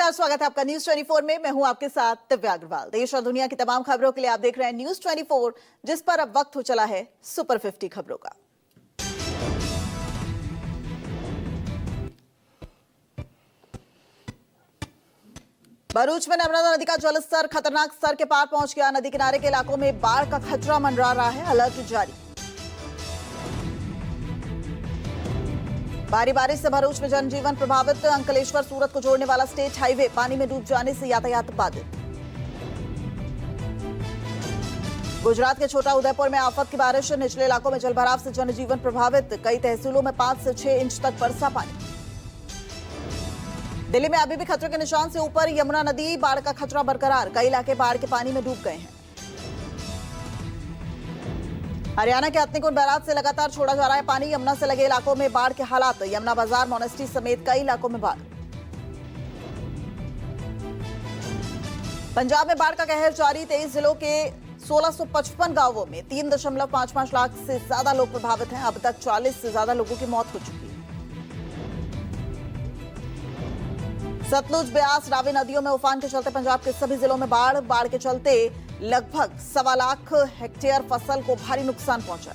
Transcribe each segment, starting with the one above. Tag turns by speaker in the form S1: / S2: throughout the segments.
S1: नमस्कार, स्वागत है आपका न्यूज 24 में। मैं हूं आपके साथ दिव्या अग्रवाल। देश और दुनिया की तमाम खबरों के लिए आप देख रहे हैं न्यूज 24, जिस पर अब वक्त हो चला है सुपर 50 खबरों का। भरूच में नर्मदा नदी का जलस्तर खतरनाक स्तर के पार पहुंच गया। नदी किनारे के इलाकों में बाढ़ का खतरा मंडरा रहा है, अलर्ट जारी। भारी बारिश से भरूच में जनजीवन प्रभावित। अंकलेश्वर सूरत को जोड़ने वाला स्टेट हाईवे पानी में डूब जाने से यातायात बाधित। गुजरात के छोटा उदयपुर में आफत की बारिश। निचले इलाकों में जलभराव से जनजीवन प्रभावित। कई तहसीलों में 5 से 6 इंच तक बरसा पानी। दिल्ली में अभी भी खतरे के निशान से ऊपर यमुना नदी, बाढ़ का खतरा बरकरार। कई इलाके बाढ़ के पानी में डूब गए हैं। हरियाणा के हथनीकुंड बैराज से लगातार छोड़ा जा रहा है पानी। यमुना से लगे इलाकों में बाढ़ के हालात। यमुना बाजार, मोनेस्ट्री समेत कई इलाकों में बाढ़। पंजाब में बाढ़ का कहर जारी। 23 जिलों के 1655 गांवों में 3.55 लाख से ज्यादा लोग प्रभावित हैं। अब तक 40 से ज्यादा लोगों की मौत हो चुकी है। सतलुज, ब्यास, रावी नदियों में उफान के चलते पंजाब के सभी जिलों में बाढ़। बाढ़ के चलते लगभग 1.25 लाख हेक्टेयर फसल को भारी नुकसान पहुंचा।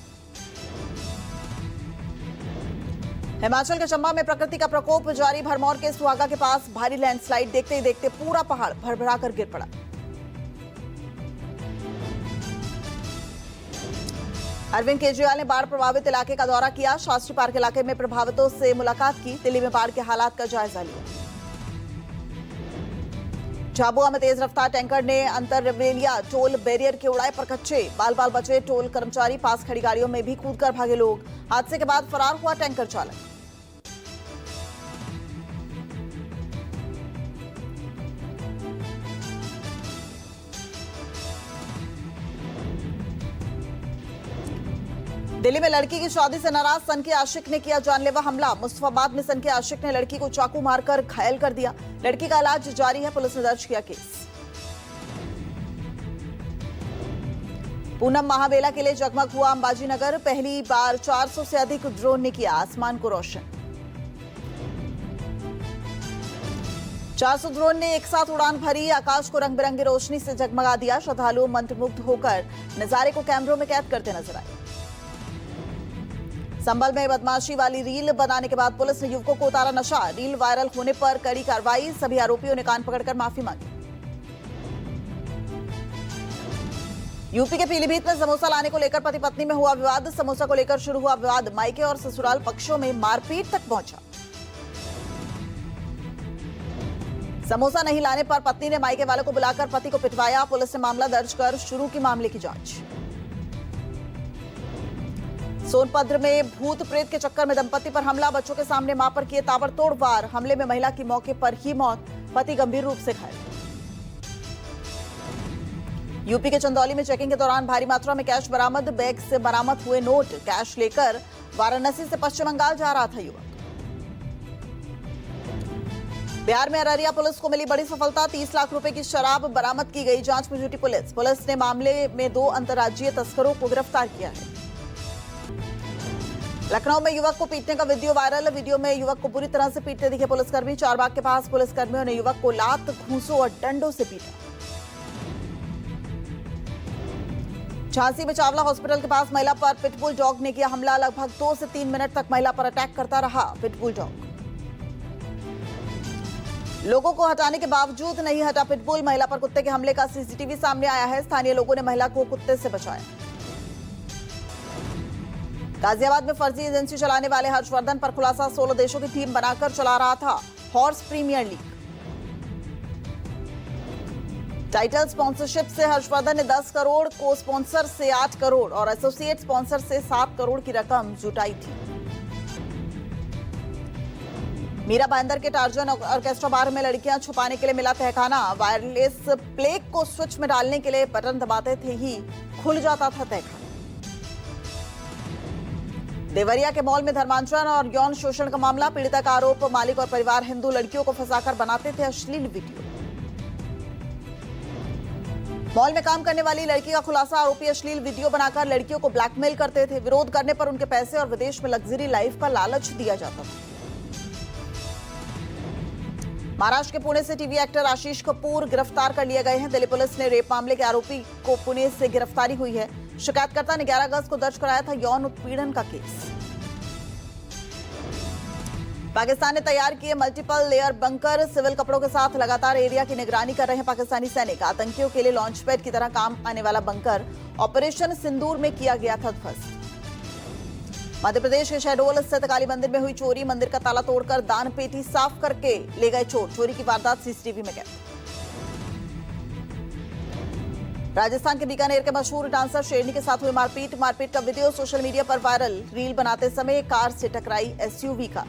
S1: हिमाचल के चंबा में प्रकृति का प्रकोप जारी। भरमौर के सुहागा के पास भारी लैंडस्लाइड। देखते ही देखते पूरा पहाड़ भरभरा कर गिर पड़ा। अरविंद केजरीवाल ने बाढ़ प्रभावित इलाके का दौरा किया। शास्त्री पार्क इलाके में प्रभावितों से मुलाकात की। दिल्ली में बाढ़ के हालात का जायजा लिया। झाबुआ में तेज रफ्तार टैंकर ने अंतर रेवेलिया टोल बैरियर के उड़ाए पर कच्चे। बाल बाल बचे टोल कर्मचारी। पास खड़ी गाड़ियों में भी कूदकर भागे लोग। हादसे के बाद फरार हुआ टैंकर चालक। दिल्ली में लड़की की शादी से नाराज सन के आशिक ने किया जानलेवा हमला। मुस्तफाबाद में सन के आशिक ने लड़की को चाकू मारकर घायल कर दिया। लड़की का इलाज जारी है, पुलिस ने दर्ज किया केस। पूनम महावेला के लिए जगमग हुआ अंबाजी नगर। पहली बार 400 से अधिक ड्रोन ने किया आसमान को रोशन। 400 ड्रोन ने एक साथ उड़ान भरी। आकाश को रंग बिरंगी रोशनी से जगमगा दिया। श्रद्धालु मंत्रमुग्ध होकर नजारे को कैमरों में कैद करते नजर आए। संभल में बदमाशी वाली रील बनाने के बाद पुलिस ने युवकों को उतारा नशा। रील वायरल होने पर कड़ी कार्रवाई। सभी आरोपियों ने कान पकड़कर माफी मांगी। यूपी के पीलीभीत में समोसा लाने को लेकर पति पत्नी में हुआ विवाद। समोसा को लेकर शुरू हुआ विवाद। मायके और ससुराल पक्षों में मारपीट तक पहुंचा। समोसा नहीं लाने पर पत्नी ने मायके वालों को बुलाकर पति को पिटवाया। पुलिस ने मामला दर्ज कर शुरू की मामले की जांच। सोनभद्र में भूत प्रेत के चक्कर में दंपति पर हमला। बच्चों के सामने मां पर किए ताबड़तोड़ वार। हमले में महिला की मौके पर ही मौत, पति गंभीर रूप से घायल। यूपी के चंदौली में चेकिंग के दौरान भारी मात्रा में कैश बरामद। बैग से बरामद हुए नोट। कैश लेकर वाराणसी से पश्चिम बंगाल जा रहा था युवक। बिहार में अररिया पुलिस को मिली बड़ी सफलता। 30 लाख रुपए की शराब बरामद की गई। जांच में जुटी पुलिस। पुलिस ने मामले में 2 अंतर्राज्यीय तस्करों को गिरफ्तार किया है। लखनऊ में युवक को पीटने का वीडियो वायरल। वीडियो में युवक को बुरी तरह से पीटते दिखे पुलिसकर्मी। चारबाग के पास पुलिसकर्मियों ने युवक को लात, घूंसों और डंडों से पीटा। झांसी में चावला हॉस्पिटल के पास महिला पर पिटबुल डॉग ने किया हमला। लगभग 2 से 3 मिनट तक महिला पर अटैक करता रहा पिटबुल डॉग। लोगों को हटाने के बावजूद नहीं हटा पिटबुल। महिला पर कुत्ते के हमले का सीसीटीवी सामने आया है। स्थानीय लोगों ने महिला को कुत्ते से बचाया। गाजियाबाद में फर्जी एजेंसी चलाने वाले हर्षवर्धन पर खुलासा। 16 देशों की टीम बनाकर चला रहा था horse premier league. Title sponsorship से हर्षवर्धन ने 10 करोड़, को स्पॉन्सर से 8 करोड़ और एसोसिएट स्पॉन्सर से 7 करोड़ की रकम जुटाई थी। मीरा भाईंदर के टार्जन ऑर्केस्ट्रा बार में लड़कियां छुपाने के लिए मिला तहखाना। वायरलेस प्लेग को स्विच में डालने के लिए बटन दबाते थे ही खुल जाता था तहखाना। देवरिया के मॉल में धर्मांतरण और यौन शोषण का मामला। पीड़िता का आरोप, मालिक और परिवार हिंदू लड़कियों को फंसाकर बनाते थे अश्लील वीडियो। मॉल में काम करने वाली लड़की का खुलासा। आरोपी अश्लील वीडियो बनाकर लड़कियों को ब्लैकमेल करते थे। विरोध करने पर उनके पैसे और विदेश में लग्जरी लाइफ का लालच दिया जाता था। महाराष्ट्र के पुणे से टीवी एक्टर आशीष कपूर गिरफ्तार कर लिए गए हैं। दिल्ली पुलिस ने रेप मामले के आरोपी को पुणे से गिरफ्तारी हुई है। शिकायतकर्ता ने 11 अगस्त को दर्ज कराया था यौन उत्पीड़न का केस। पाकिस्तान ने तैयार किए मल्टीपल लेयर बंकर। सिविल कपड़ों के साथ लगातार एरिया की निगरानी कर रहे हैं पाकिस्तानी सैनिक। आतंकियों के लिए लॉन्च पैड की तरह काम आने वाला बंकर ऑपरेशन सिंदूर में किया गया था ध्वस्त। मध्य प्रदेश के शहडोल स्थित काली मंदिर में हुई चोरी। मंदिर का ताला तोड़कर दान पेटी साफ करके ले गए चोर। चोरी की वारदात सीसीटीवी में कैद। राजस्थान के बीकानेर के मशहूर डांसर शेरनी के साथ हुई मारपीट का वीडियो सोशल मीडिया पर वायरल। रील बनाते समय कार से टकराई एसयूवी कार।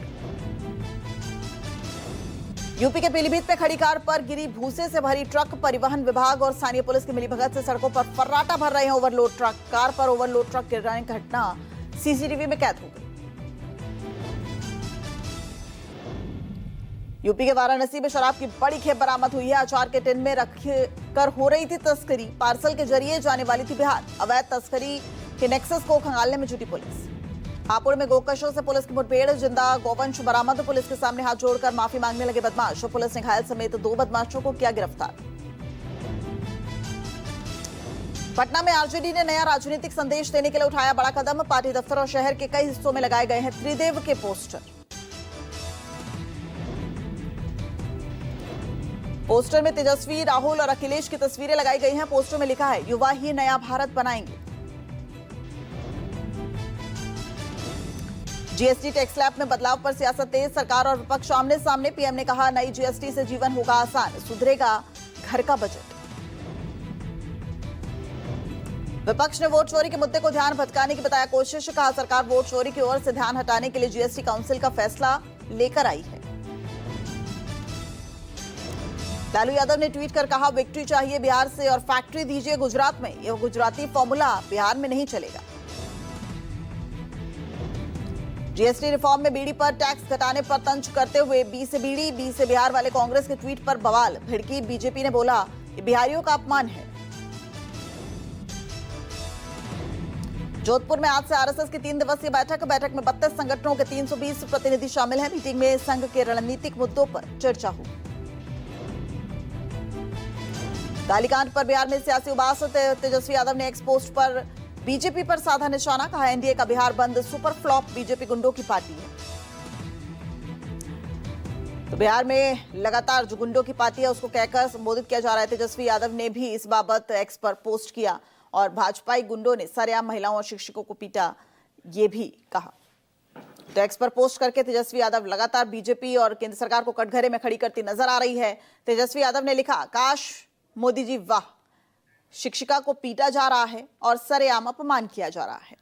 S1: यूपी के पीलीभीत में खड़ी कार पर गिरी भूसे से भरी ट्रक। परिवहन विभाग और स्थानीय पुलिस की मिलीभगत से सड़कों पर फर्राटा भर रहे हैं ओवरलोड ट्रक। कार पर ओवरलोड ट्रक गिरने की घटना सीसीटीवी में कैद हो गई। यूपी के वाराणसी में शराब की बड़ी खेप बरामद हुई है। अचार के टिन में रखकर हो रही थी तस्करी। पार्सल के जरिए जाने वाली थी बिहार। अवैध तस्करी के नेक्सस को खंगालने में जुटी पुलिस। हापुड़ में गोकशों से पुलिस की मुठभेड़। जिंदा गौवंश बरामद। पुलिस के सामने हाथ जोड़कर माफी मांगने लगे बदमाश। पुलिस ने घायल समेत 2 बदमाशों को किया गिरफ्तार। पटना में आरजेडी ने नया राजनीतिक संदेश देने के लिए उठाया बड़ा कदम। पार्टी दफ्तर और शहर के कई हिस्सों में लगाए गए हैं त्रिदेव के पोस्टर में तेजस्वी, राहुल और अखिलेश की तस्वीरें लगाई गई हैं। पोस्टर में लिखा है, युवा ही नया भारत बनाएंगे। जीएसटी टैक्स स्लैब में बदलाव पर सियासत तेज। सरकार और विपक्ष आमने सामने। पीएम ने कहा, नई जीएसटी से जीवन होगा आसान, सुधरेगा घर का बजट। विपक्ष ने वोट चोरी के मुद्दे को ध्यान भटकाने की बताया कोशिश। कहा, सरकार वोट चोरी की ओर से ध्यान हटाने के लिए जीएसटी काउंसिल का फैसला लेकर आई है। लालू यादव ने ट्वीट कर कहा, विक्ट्री चाहिए बिहार से और फैक्ट्री दीजिए गुजरात में। यह गुजराती फॉर्मूला बिहार में नहीं चलेगा। जीएसटी रिफॉर्म में बीड़ी पर टैक्स घटाने पर तंज करते हुए बी से बीड़ी, बी से बिहार वाले कांग्रेस के ट्वीट पर बवाल भिड़की। बीजेपी ने बोला, ये बिहारियों का अपमान है। जोधपुर में आज से आरएसएस की 3 दिवसीय बैठक में 32 संगठनों के 320 प्रतिनिधि शामिल हैं। मीटिंग में संघ के रणनीतिक मुद्दों पर चर्चा हुई। गालीकांड पर बिहार में सियासी उबास। तेजस्वी यादव ने एक्स पोस्ट पर बीजेपी पर साधा निशाना। कहा, एनडीए का बिहार बंद सुपर फ्लॉप, बीजेपी गुंडों की पार्टी है। तो बिहार में लगातार जो गुंडों की पार्टी है उसको कहकर संबोधित किया जा रहा है। तेजस्वी यादव ने भी इस बाबत एक्स पर पोस्ट किया और भाजपाई गुंडों ने सरेआम महिलाओं और शिक्षकों को पीटा, ये भी कहा। तो एक्स पर पोस्ट करके तेजस्वी यादव लगातार बीजेपी और केंद्र सरकार को कटघरे में खड़ी करती नजर आ रही है। तेजस्वी यादव ने लिखा, काश मोदी जी वाह, शिक्षिका को पीटा जा रहा है और सरेआम अपमान किया जा रहा है।